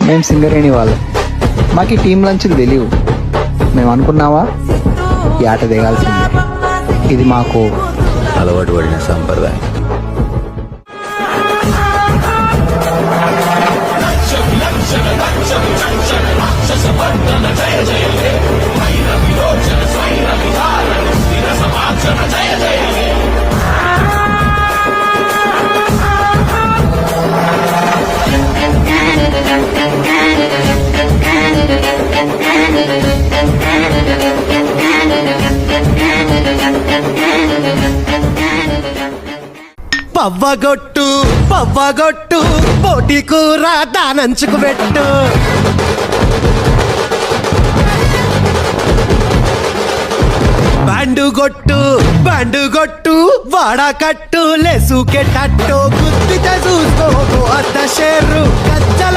మేము సింగరేణి వాళ్ళు, మాకు ఈ టీం లంచ్లు తెలియవు. మేము అనుకున్నావా ఈ ఆట దిగాల్సిందే. ఇది మాకు అలవాటు పడిన సాంప్రదాయం. పవ్వగొట్టు పవ్వగొట్టు పోటీ కూర దానంచుకు పెట్టు. బండుగొట్టు బండుగొట్టు వాడకట్టు లేసుకెట్టట్టు గుద్దితే చూసుకో అర్ధ షేరు గజ్జల